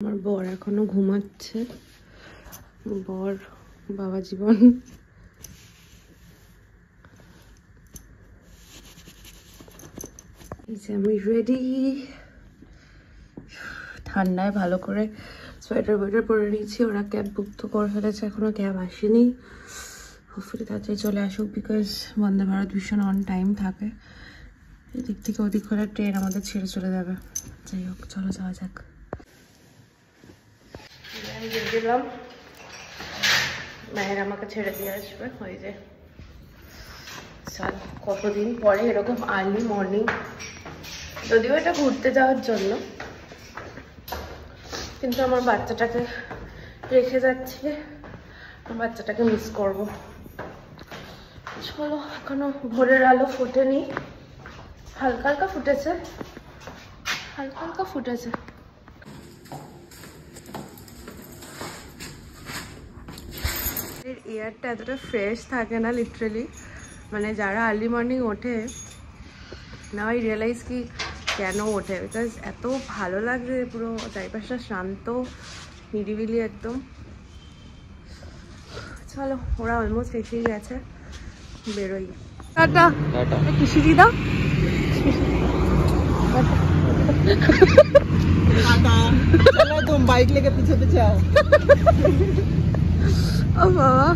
আমার বর এখনো ঘুমাচ্ছে। বর বাবা জীবন। এই যে আমি রেডি, ঠান্ডায় ভালো করে সোয়েটার ওয়েটার পরে নিয়েছি। ওরা ক্যাব বুক তো করে ফেলেছে, এখনো ক্যাব আসেনি। হোপফুলি তাড়াতাড়ি চলে আসুক, বিকজ বন্দে ভারত ভীষণ অন টাইম থাকে। এদিক থেকে ওদিক করে ট্রেন আমাদের ছেড়ে চলে যাবে। যাই হোক, চলো যাওয়া যাক। আমি দিয়ে দিলাম, মায়ের আমাকে ছেড়ে দিয়ে আসবে। ওই যে চল, কতদিন পরে এরকম আর্লি মর্নিং, যদিও এটা ঘুরতে যাওয়ার জন্য, কিন্তু আমার বাচ্চাটাকে রেখে যাচ্ছি, আমার বাচ্চাটাকে মিস করব। চলো, এখনো ভোরের আলো ফোটেনি, হালকা হালকা ফুটেছে, হালকা হালকা ফুটেছে। এয়ারটা এতটা ফ্রেশ থাকে না লিটারেলি, মানে যারা আর্লি মর্নিং ওঠে না, ওই রিয়েলাইজ কি কেন ওঠে, বিকজ এত ভালো লাগছে, পুরো চারিপাশটা শান্ত নিরিবিলি একদম। চলো, ওরা অলমোস্ট এসেই গেছে, বেরোই। টাটা খুশি দি দাও। तुम बाइक लेके पीछे पीछे आओ। ओ बाबा,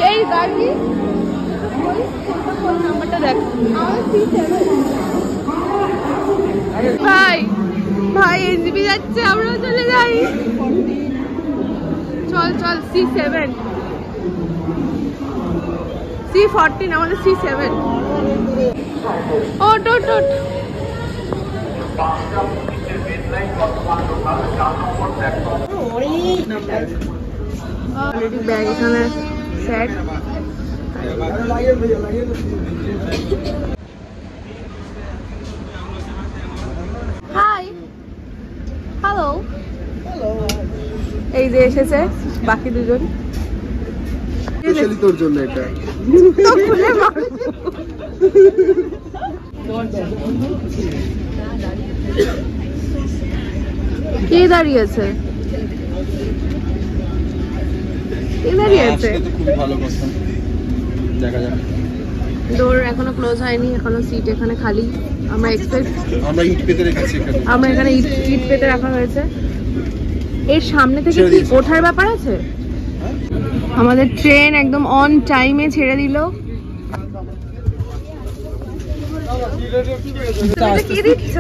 এই গাড়ি ফোন নাম্বারটা দেখ। ভাই ভাই এনজিপি যাচ্ছে, আমরা চলে যাই। চল চল, C7 C14, আমাদের C7। ওট ওট ওট। অলরেডি ব্যাগ এখানে সেট। হাই, হ্যালো, এই যে এসেছে বাকি দুজন। তোর জন্য এটা তো খুলে মার। কে দাঁড়িয়েছে? কে দাঁড়িয়েছে? খুব ভালো কথা, দেখা যাক। ডোর এখনো ক্লোজ হয়নি, এখনো সিট এখানে খালি। আমরা ইট পেতে রেখেছি এখানে। আমরা এখানে ইট পেতে রাখা হয়েছে। এর সামনে থেকে কি ওঠার ব্যাপার আছে? আমাদের ট্রেন একদম অন টাইমে ছেড়ে দিল। কি দিচ্ছ?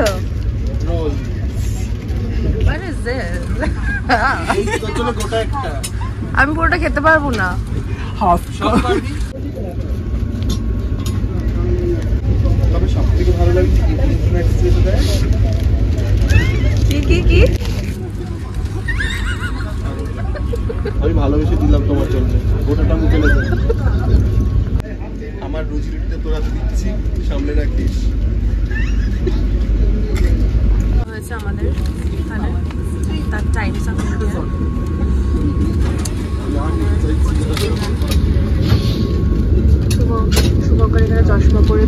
What is this? আমি পুরোটা খেতে পারবো না। তবে সবথেকে ভালো লাগছে কি আমি ভালোবেসে দিলাম তোমার জন্য, গোটাটা মুখে লেগে। আমার রুজি রুটিতে তোরা তো দিচ্ছি, সামনে রাখিস। হয়েছে আমাদের এখানে তার টাইমস অফ শুভঙ্কর এখানে চশমা পরে,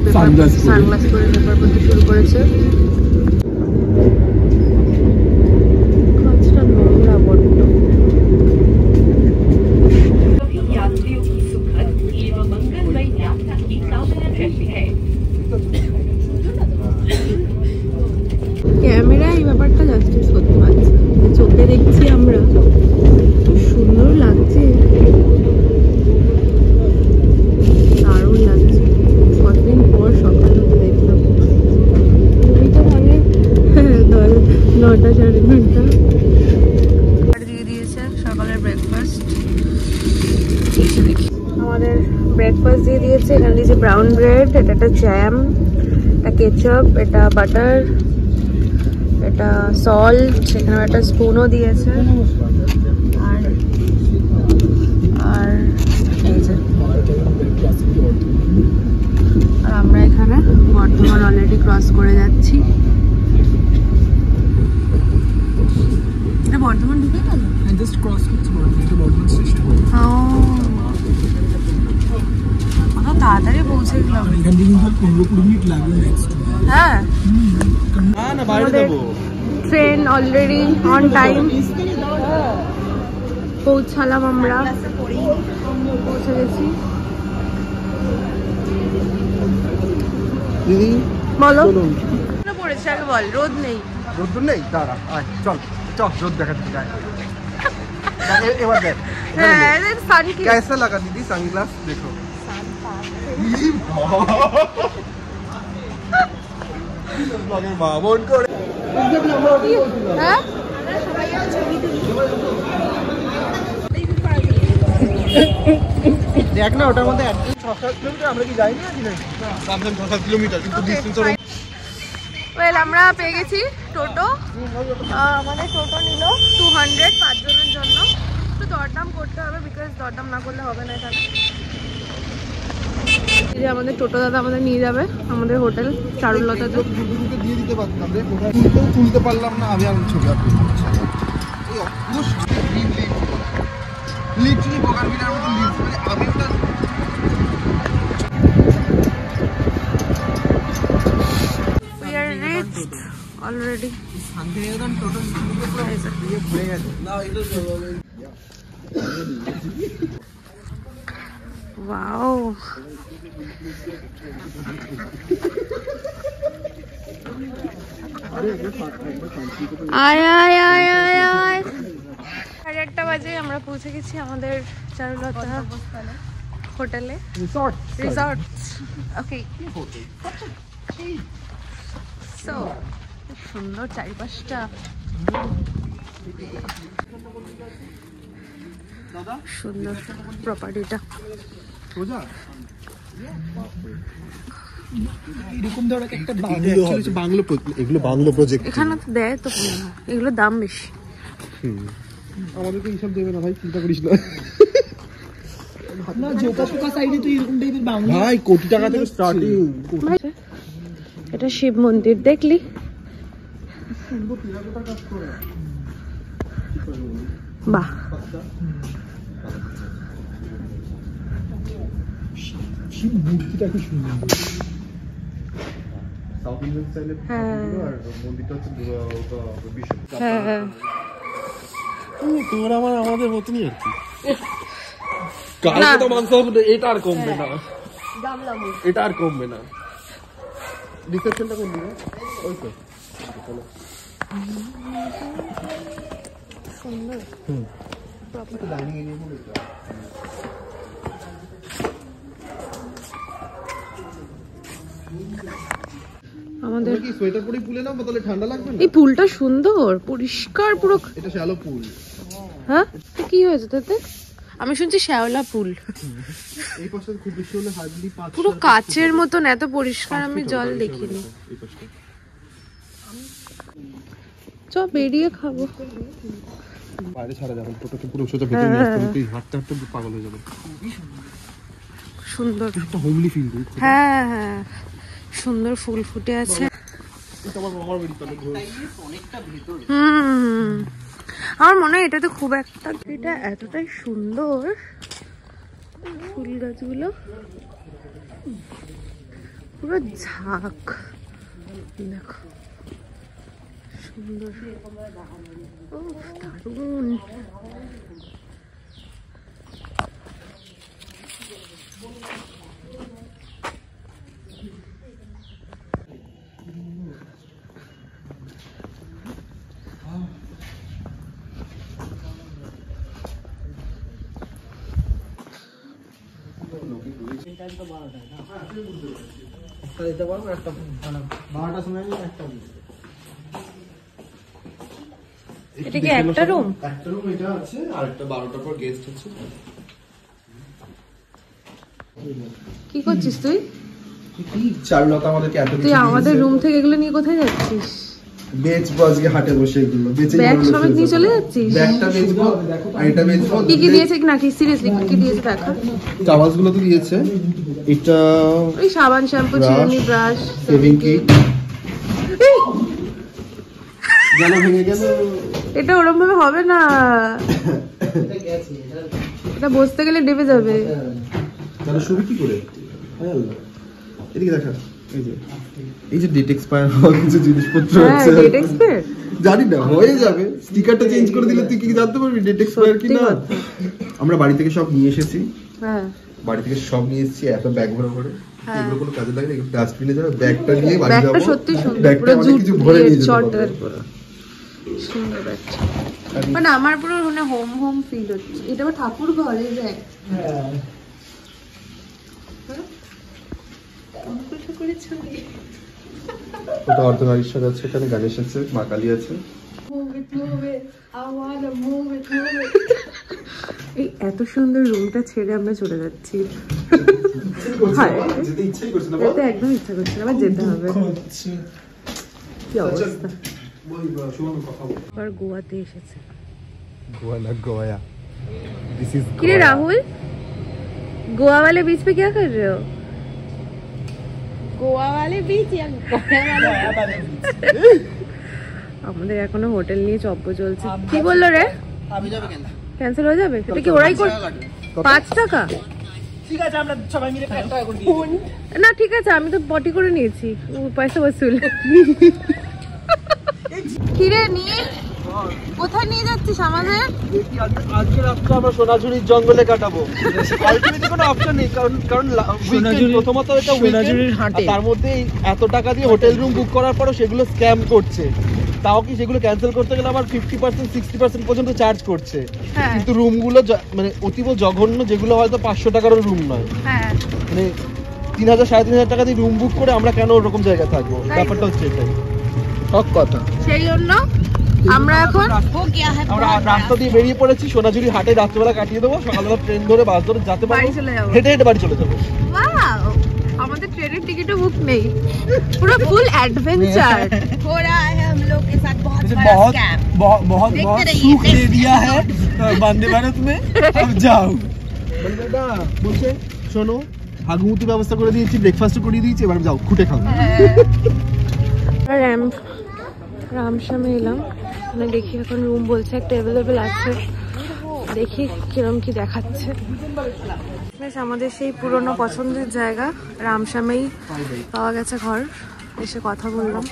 সানগ্লাস পরে পেপার পড়তে শুরু করেছে। কাজটা নোংরা বড্ড। ক্যামেরা এই ব্যাপারটা জাস্টিস করতে পারছে, চোখে দেখছি আমরা, সুন্দর লাগছে, দারুণ লাগছে। কতদিন পর সকাল হতে দেখলাম, তো মানে 9টা 9:30 দিয়ে দিয়েছে সকালের ব্রেকফাস্ট। দেখি আমাদের ব্রেকফাস্ট দিয়ে দিয়েছে। এখানে দিয়েছে ব্রাউন ব্রেড, এটা একটা জ্যাম, এটা কেচাপ, এটা বাটার, এটা সল্ট, সেখানে একটা স্পুনও দিয়েছে। আর এই যে বর্ধমান অলরেডি ক্রস করে যাচ্ছি। এটা বর্ধমান ঢুকে গেল? জাস্ট ক্রস করছি বর্ধমান স্টেশন। কত তাড়াতাড়ি পৌঁছে গেলাম। এখান থেকে 15-20 মিনিট লাগবে নেক্সট। হ্যাঁ, না বাইরে যাবো। Train already on time. পৌঁছালাম, আমরা পৌঁছে গেছি। দিদি বলো পড়েছে আগে বল। রোদ নেই? রোদ নেই, দাঁড়া আয় চল চল রোদ দেখাচ্ছি গায়ে। এবার দেখ। হ্যাঁ, সান কি कैसा लगा दीदी सनग्लास? देखो বাবন করে। হ্যাঁ, দেখ না ওটার মধ্যে 6-7 কিলোমিটার আমরা কি যাইনি আজ না? 6-7 কিলোমিটার কিন্তু ডিসটেন্স ওর। ওয়েল আমরা পেয়ে গেছি টোটো। আমাদের টোটো নিল 200 5 জনের জন্য। একটু দরদাম করতে হবে, বিকজ দরদাম না করলে হবে না এখানে। এই যে আমাদের টোটো দাদা আমাদের নিয়ে যাবে আমাদের হোটেল চারুলতাতে। দুটোকে দিয়ে দিতে পারতাম রে, কোথাও তুলতে পারলাম না আমি। আর ছবি আর এই অবশ্যই লিটারালি বোগানভিলার মতো লিফট, মানে আমি ওটা We are reached already. Santiniketan টোটো পুরো দিয়ে ঘুরে গেছে। না এটা Wow. আয় আয় আয় আয় আয়। 1:30 বাজে আমরা পৌঁছে গেছি আমাদের চারুলতা হোটেলে। রিসর্ট। ওকে, সো সুন্দর চারিপাশটা। সুন্দর প্রপার্টিটা। এরকম ধর একটা বাংলো, এগুলো বাংলো প্রজেক্ট। এখানে তো দেয় তো, এগুলো দাম বেশি। আমাদেরকে এইসব দেবে না ভাই, চিন্তা করিস না। ভাই কোটি টাকা থেকে স্টার্টিং। এটা শিব মন্দির, দেখলি? বাহ, শিব মূর্তিটা কি সুন্দর। সাউথ ইন্ডিয়ান স্টাইলে। আর মন্দিরটা হচ্ছে হ্যাঁ, তোমরা আমাদের মতনই আর কি। কালকে তো মাংস হবে, এটা আর কমবে না, এটা আর কমবে না। রিসেপশনটা কোন দিকে? ওই তো সুন্দর। ডাইনিং এরিয়া বলে এটা। আমাদের কি সোয়েটার পরে পুলে নাও, তাহলে ঠান্ডা লাগবে না? এই পুলটা সুন্দর, পরিষ্কার পুরো। এটা শ্যালো পুল। হ্যাঁ, কি হয়েছে তাতে? আমি শুনছি শ্যাওলা পুল। এই পাশে খুব বেশি হলে হার্ডলি 5 পুরো কাচের মতন, এত পরিষ্কার আমি জল দেখিনি। এই পাশে চ বেরিয়ে খাবো। বাইরে ছাড়া যাবে, টোটোকে পুরো সোজা ভেতরে নিয়ে আসতে হবে, হাঁটতে হাঁটতে পাগল হয়ে যাবে। সুন্দর একটা হোমলি ফিল দিই। হ্যাঁ হ্যাঁ, সুন্দর ফুল ফুটে আছে। এটা আমার মামার বাড়ি, তাহলে অনেকটা ভিতরে। আমার মনে হয় এটাতে খুব একটা, এটা এতটাই সুন্দর ফুল গাছগুলো, পুরো ঝাঁক দেখো, সুন্দর। ও দারুণ। এটা কি একটা রুম? একটা রুম এটা আছে, আর একটা 12টার পর গেস্ট আছে। কি করছিস তুই? কি চারুলতা আমাদেরকে এত তুই আমাদের রুম থেকে এগুলো নিয়ে কোথায় যাচ্ছিস? বেচবো আজকে হাটে বসে এগুলো বেচে ব্যাগ সমেত নিয়ে চলে যাচ্ছিস? ব্যাগটা বেচবো আর এটা বেচবো। কি দিয়েছে নাকি সিরিয়াসলি কি দিয়েছে দেখা? চাওয়াজ গুলো তো দিয়েছে, এটা ওই সাবান শ্যাম্পু চিরুনি ব্রাশ সেভিং কিট গেল ভেঙে গেল। এটা ওরকম ভাবে হবে না, এটা বসতে গেলে ডেবে যাবে। তাহলে শুরু কি করে? হায় আল্লাহ, এদিকে দেখা। এই যে ডেট এক্সপায়ার হওয়া কিছু জিনিসপত্র আছে, ডেট এক্সপায়ার জানি না, হয়ে যাবে। স্টিকারটা চেঞ্জ করে দিলে তুই কি জানতে পারবি ডেট এক্সপায়ার কি না? আমরা বাড়ি থেকে সব নিয়ে এসেছি, বাড়ি থেকে সব নিয়ে এসেছি এত ব্যাগ ভরে ভরে, এগুলো কোনো কাজে লাগে না, ডাস্টবিনে যাবে। ব্যাগটা নিয়ে বাড়ি যাবো, ব্যাগটা সত্যি সুন্দর, ব্যাগটা অনেক কিছু ভরে নিয়ে যেতে পারবো। সুন্দর ব্যাগটা, মানে আমার পুরো মানে হোম হোম ফিল হচ্ছে। এটা আবার ঠাকুর ঘরে যায়। ওটা অর্ধনারীশ্বর আছে, এখানে গণেশ আছে, মা কালী আছে। এই এত সুন্দর রুমটা ছেড়ে আমরা চলে যাচ্ছি। যেতে একদম ইচ্ছা করছে না, আবার যেতে হবে। কি অবস্থা। গোয়াতে এসেছে। गोवा ना गोया। This is क्या राहुल, गोवा वाले बीच पे क्या कर रहे हो? गोवा वाले बीच या गोवा वाले আমাদের এখনো হোটেল নিয়ে চপ্প চলছে। কি বললো রে? ক্যান্সেল হয়ে যাবে? এটা কি ওরাই করে? 5 টাকা? ঠিক আছে আমরা সবাই মিলে 5 টাকা করে দিই। না ঠিক আছে, আমি তো পটি করে নিয়েছি, পয়সা বসুল। কি রে নিয়ে কোথায় নিয়ে যাচ্ছিস আমাদের? আজকে রাতটা আমরা সোনাঝুরির জঙ্গলে কাটাবো। আলটিমেটলি কোনো অপশন নেই, কারণ প্রথমত এটা সোনাঝুরির হাটে, তার মধ্যে এত টাকা দিয়ে হোটেল রুম বুক করার পরও সেগুলো স্ক্যাম করছে। তাও কি সেগুলো ক্যান্সেল করতে গেলে আমার 50% 60% পর্যন্ত চার্জ করছে। কিন্তু রুমগুলো মানে অতীব জঘন্য, যেগুলো হয়তো 500 টাকারও রুম নয়। মানে 3000 3500 টাকা দিয়ে রুম বুক করে আমরা কেন ওরকম জায়গায় থাকবো? ব্যাপারটা হচ্ছে এটাই সব কথা। সেই জন্য আমরা এখন আমরা রাস্তা দিয়ে বেরিয়ে পড়েছি, সোনাঝুরি হাটে রাত্রিবেলা কাটিয়ে দেবো, সকালবেলা ট্রেন ধরে বাস ধরে যেতে পারবো, হেঁটে হেঁটে বাড়ি চলে যাবো। আমাদের ট্রেনের টিকিটও বুক নেই, পুরো ফুল एडवेंचर हो रहा है हम लोग के साथ। बहुत बहुत सुख दे दिया है वंदे भारत में, अब जाओ। বন্ধুরা বলছে শোনো, হাগুমুতির ব্যবস্থা করে দিয়েছি, ব্রেকফাস্টও করে দিয়েছি, এবার যাও খুঁটে খাও। রামশ্যামে এলাম, মানে দেখি এখন রুম বলছে একটা অ্যাভেলেবেল আছে, দেখি কিরম কি দেখাচ্ছে। বেশ আমাদের সেই পুরনো পছন্দের জায়গা রামশ্যামেই পাওয়া গেছে ঘর, এসে কথা বললাম।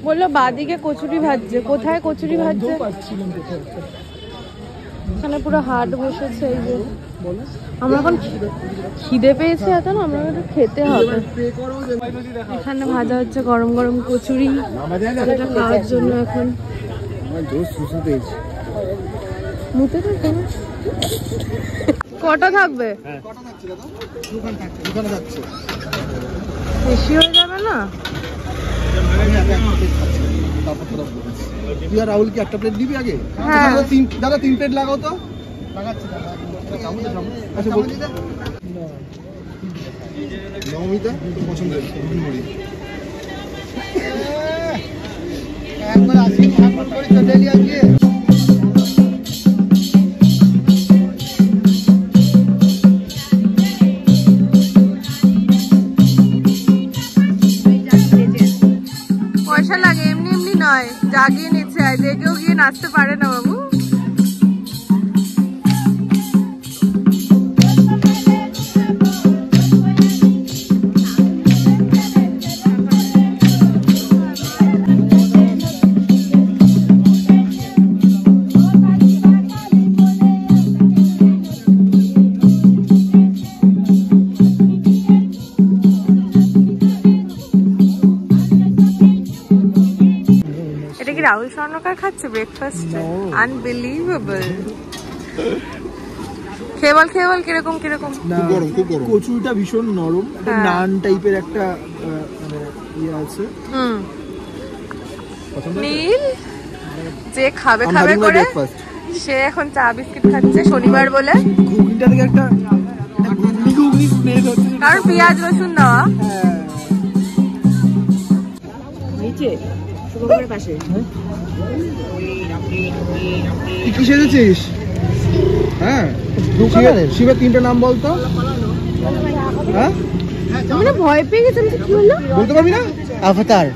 বললো বাদিকে কচুরি ভাজছে, কোথায় কচুরি ভাজছে? এখানে পুরো হাট বসেছে। এই যে আমরা এখন খিদে পেয়েছে এত না, আমরা একটু খেতে হবে। এখানে ভাজা হচ্ছে গরম গরম কচুরি, এটা খাওয়ার জন্য এখন মুতে থাকবে। কটা থাকবে? বেশি হয়ে যাবে না? তুই আর রাহুল কি একটা প্লেট দিবি আগে? হ্যাঁ দাদা 3 প্লেট লাগাও তো। আচ্ছা বল নমিতা পছন্দের মুড়ি একবার আসি ভাগ করে চলে এলি আজকে। পয়সা লাগে, এমনি এমনি নয়, জাগিয়ে নিচ্ছে। যে কেউ গিয়ে নাচতে পারে না বাবু। রাহুল স্বর্ণকার খাচ্ছে ব্রেকফাস্টে, আনবিলিভেবল। খেয়ে বল কিরকম কিরকম? কচুরিটা ভীষণ নরম, নান টাইপের একটা ইয়ে আছে। নীল যে খাবে খাবে করে সে এখন চা বিস্কিট খাচ্ছে, শনিবার বলে। ঘুগনিটা থেকে একটা ঘুগনি স্মেল হচ্ছে, কারণ পেঁয়াজ রসুন দেওয়া। নিচে শুভঙ্করের পাশে। কি সেজেছিস? হ্যাঁ শিবের 3টে নাম বলতো। হ্যাঁ আমি না ভয় পেয়ে গেছি। কি হলো বলতে পারবি না? অবতার।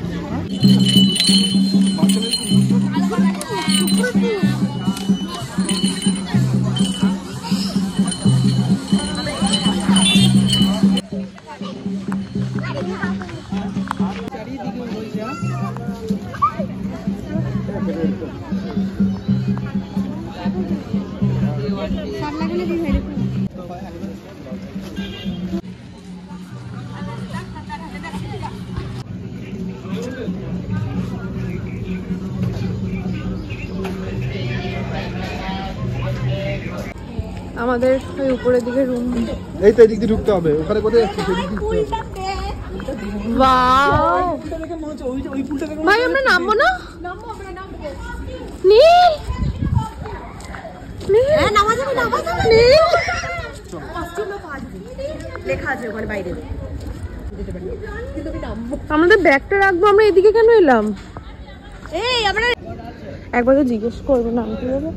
আমাদের ওই উপরের দিকে রুম। এই তো এদিক দিয়ে ঢুকতে হবে। ওখানে কোথায় যাচ্ছিস? ওয়াও ভাই আমরা নামবো না? নীল নীল হ্যাঁ নামা যাবে নীল লেখা আছে ওখানে বাইরে। আমাদের ব্যাগটা রাখবো। আমরা এদিকে কেন এলাম? এই আমরা একবার তো জিজ্ঞেস করবো নাম কি হবে।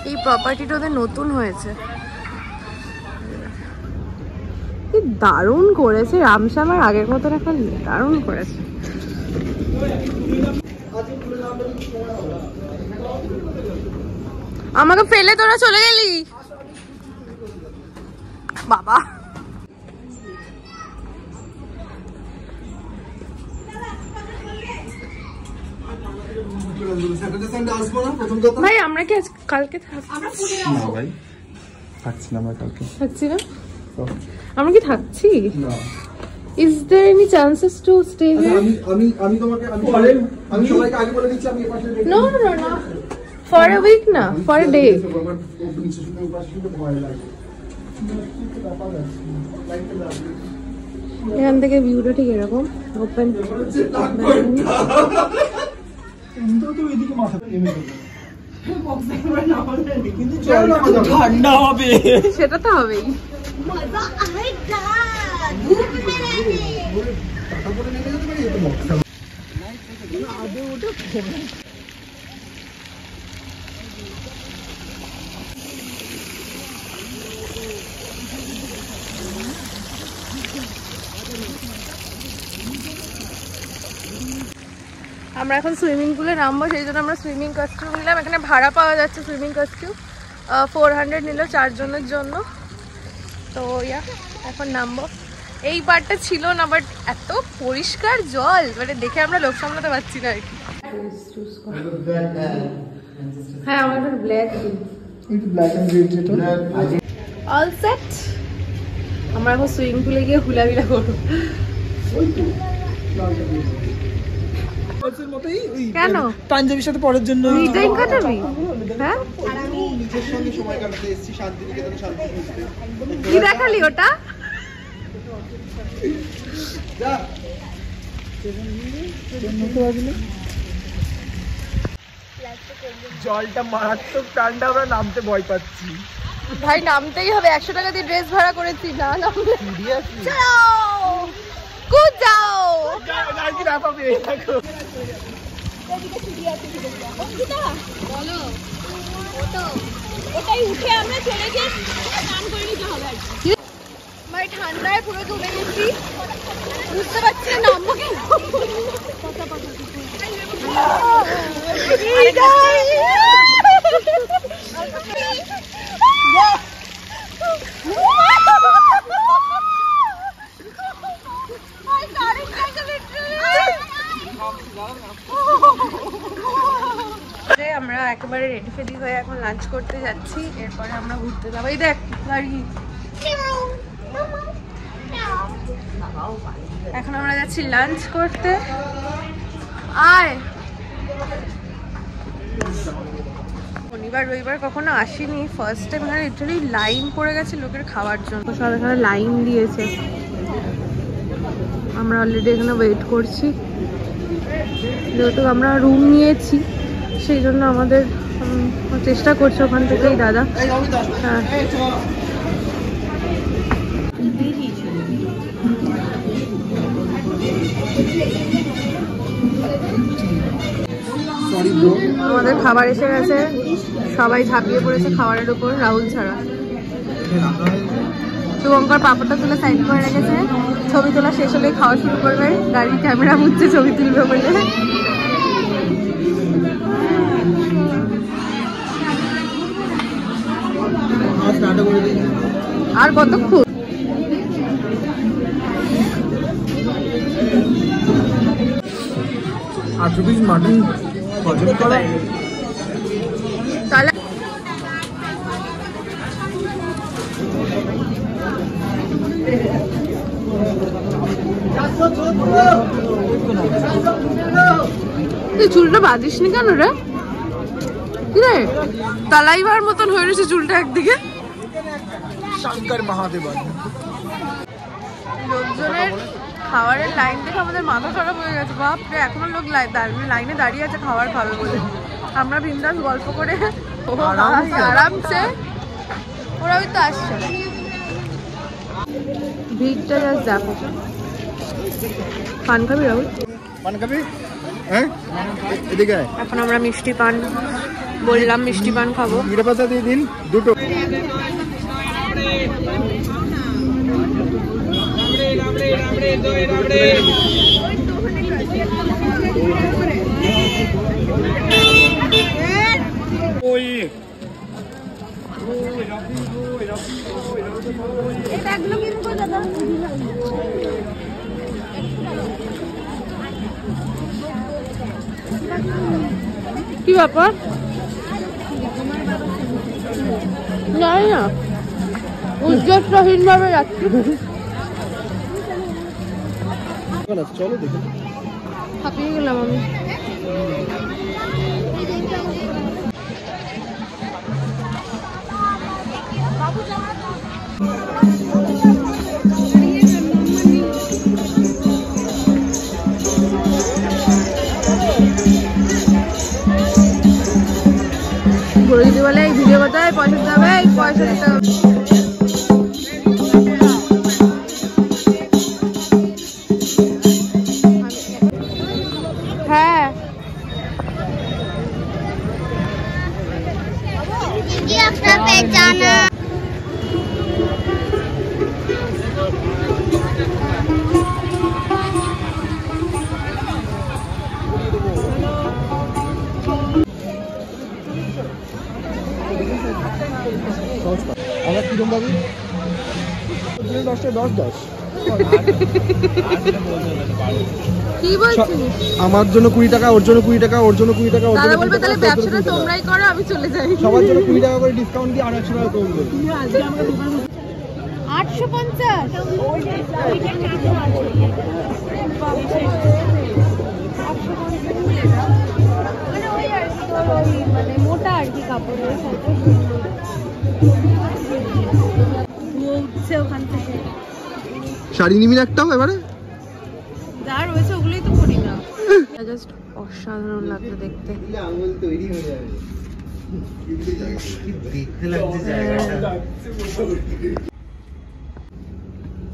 এই প্রপার্টিটা ওদের নতুন হয়েছে। কি দারুণ করেছে রামশ্যামার আগের মতন এখন দারুণ করেছে। আমাকে ফেলে তোরা চলে গেলি বাবা। ভাই আমরা কি কালকে থাকছি না আমরা কি থাকছি? Is there any chances to stay here? আমি তোমাকে আমি সবাইকে আগে বলে দিচ্ছি আমি এই পাশে No. For a week না, for a day. এখান থেকে ভিউটা ঠিক এরকম ওপেন। ঠান্ডা হবে সেটা তো হবেই। আমরা এখন সুইমিং পুলে নামবো, সেই জন্য আমরা সুইমিং কস্টিউম নিলাম। এখানে ভাড়া পাওয়া যাচ্ছে সুইমিং কস্টিউম, 400 নিল 4 জনের জন্য। তো এখন নামবো। এই পার্টটা ছিল না, বাট এত পরিষ্কার জল, মানে দেখে আমরা লোক সামলাতে পারছি না আর কি। হ্যাঁ আমার এখন ব্ল্যাক অল সেট। আমরা এখন সুইমিং পুলে গিয়ে হুলাবিলা করবো। কেন পাঞ্জাবির সাথে পড়ার জন্য রিটাইন কাটাবি? হ্যাঁ নিজের সঙ্গে সময় কাটাতে এসেছি শান্তিনিকেতনে, শান্তি খুঁজতে। কি দেখালি ওটা? জলটা মারাত্মক ঠান্ডা, আমরা নামতে ভয় পাচ্ছি। ভাই নামতেই হবে, 100 টাকা দিয়ে ড্রেস ভাড়া করেছি। না নামলে ভাই ঠান্ডায় পুরো ডুবে গেছি, বুঝতে পারছি না নামবো কেন। আমরা একেবারে রেডি ফেডি হয়ে এখন লাঞ্চ করতে যাচ্ছি, এরপরে আমরা ঘুরতে যাবো। এই দেখ গাড়ি। এখন আমরা যাচ্ছি লাঞ্চ করতে। আয়, শনিবার রবিবার কখনো আসিনি, ফার্স্ট টাইম এখানে লিটারালি লাইন পড়ে গেছে লোকের খাওয়ার জন্য। সব এখানে লাইন দিয়েছে, আমরা অলরেডি এখানে ওয়েট করছি। যেহেতু আমরা রুম নিয়েছি সেই জন্য আমাদের চেষ্টা করছে ওখান থেকেই দাদা। হ্যাঁ আমাদের খাবার এসে গেছে, সবাই ঝাঁপিয়ে পড়েছে খাবারের উপর, রাহুল ছাড়া। শুভঙ্কর পাপড়টা তুলে সাইড করে রেখেছে, ছবি তোলা শেষ হলে খাওয়া শুরু করবে, গাড়ির ক্যামেরা মুছছে ছবি তুলবে বলে। আর কতক্ষণ? মাটন হজম করা তাহলে তুই চুলটা বাঁধিস নি কেন রে? কি রে তালাইবার মতন হয়ে রয়েছে চুলটা একদিকে। শঙ্কর মহাদেব লোকজনের খাবারের লাইন দেখে আমাদের মাথা খারাপ হয়ে গেছে। বাপরে, এখনো লোক লাইনে দাঁড়িয়ে আছে খাবার খাবে বলে। আমরা বিন্দাস গল্প করে আরামসে, ওরা ওই তো আসছে। ভিড়টা জাস্ট দেখো। পান খাবি রাহুল? পান খাবি? হ্যাঁ, এদিকে আয়। এখন আমরা মিষ্টি পান বললাম, মিষ্টি পান খাবো। জিরে পাতা দিয়ে দিন দুটো। কি ব্যাপার জানি না, উদ্দেশ্যহীন ভাবে যাচ্ছি। চলো দেখো, হাঁপিয়ে গেলাম আমি। বলে দিদি বলে এই ভিডিও করতে হবে, পয়সা দিতে হবে, এই পয়সা দিতে হবে। হ্যাঁ আমরা কিরম ভাবে 10 কি বলছিস? আমার জন্য 20 টাকা, ওর জন্য 20 টাকা, ওর জন্য 20 টাকা, ওর দাদা জন্য বলবে তাহলে ব্যবসাটা তোমরাই করো, আমি চলে যাই। সবার জন্য 20 টাকা করে ডিসকাউন্ট দিয়ে 800 টাকা কমবে। 850 মানে মোটা আর কি কাপড়ের সাথে উঠছে ওখান থেকে। শাড়ি নিবি একটাও এবারে? যা রয়েছে ওগুলোই তো পরি না। জাস্ট অসাধারণ লাগলো দেখতে। আঙুল তৈরি হয়ে যাবে, দেখতে লাগছে জায়গাটা।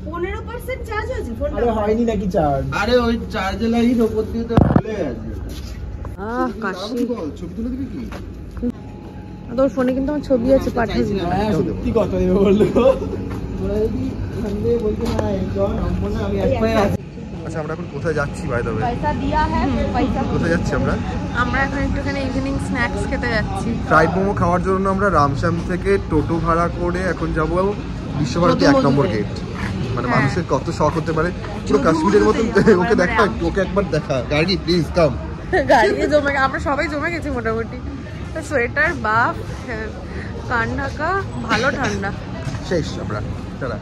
15% চার্জ আছে ফোনটা? আরে হয়নি নাকি চার্জ? আরে ওই চার্জে লাগিয়ে উপর দিয়ে তো খুলে গেছে। কাশি। ছবি তুলে দিবি কি? তোর ফোনে কিন্তু আমার ছবি আছে, পাঠিয়ে দিবি। হ্যাঁ সত্যি কথা বললো। তোরা যদি সন্ধে বলতে না একজন নম্বর না, আমি একবার আছি। আচ্ছা আমরা এখন কোথায় যাচ্ছি বাই দ্য ওয়ে? পয়সা দিয়া হ্যাঁ পয়সা। কোথায় যাচ্ছি আমরা? আমরা এখন একটুখানি ইভিনিং স্ন্যাক্স খেতে যাচ্ছি। ফ্রাইড মোমো খাওয়ার জন্য আমরা রামশ্যাম থেকে টোটো ভাড়া করে এখন যাব বিশ্বভারতী 1 নম্বর গেট। মানে মানুষের কত শখ হতে পারে, পুরো কাশ্মীরের মতন। ওকে দেখা, ওকে একবার দেখা। গাড়ি প্লিজ কাম। গাড়িতে জমে, আমরা সবাই জমে গেছি মোটামুটি। সোয়েটার, বাফ, কান ঢাকা, ভালো ঠান্ডা। শেষ আমরা। চলা।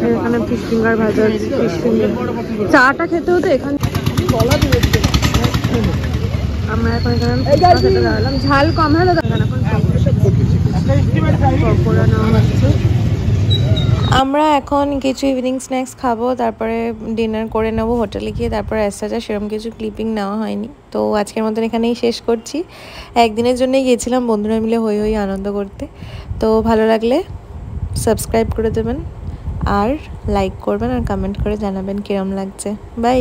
এখানে ফিশ ফিঙ্গার ভাজা, ফিশ ফিঙ্গার চাটা খেতে হতো এখানে। আমরা এখন এখানে খেতে দাঁড়ালাম, ঝাল কম হলো এখন পকোড়া নেওয়া হচ্ছে। আমরা এখন কিছু ইভিনিং স্ন্যাক্স খাবো, তারপরে ডিনার করে নেবো হোটেলে গিয়ে। তারপরে এসে সেরকম কিছু ক্লিপিং নেওয়া হয়নি, তো আজকের মতন এখানেই শেষ করছি। একদিনের জন্যই গিয়েছিলাম বন্ধুরা মিলে হই হই আনন্দ করতে। তো ভালো লাগলে সাবস্ক্রাইব করে দেবেন, আর লাইক করবেন, আর কমেন্ট করে জানাবেন কিরম লাগছে। বাই।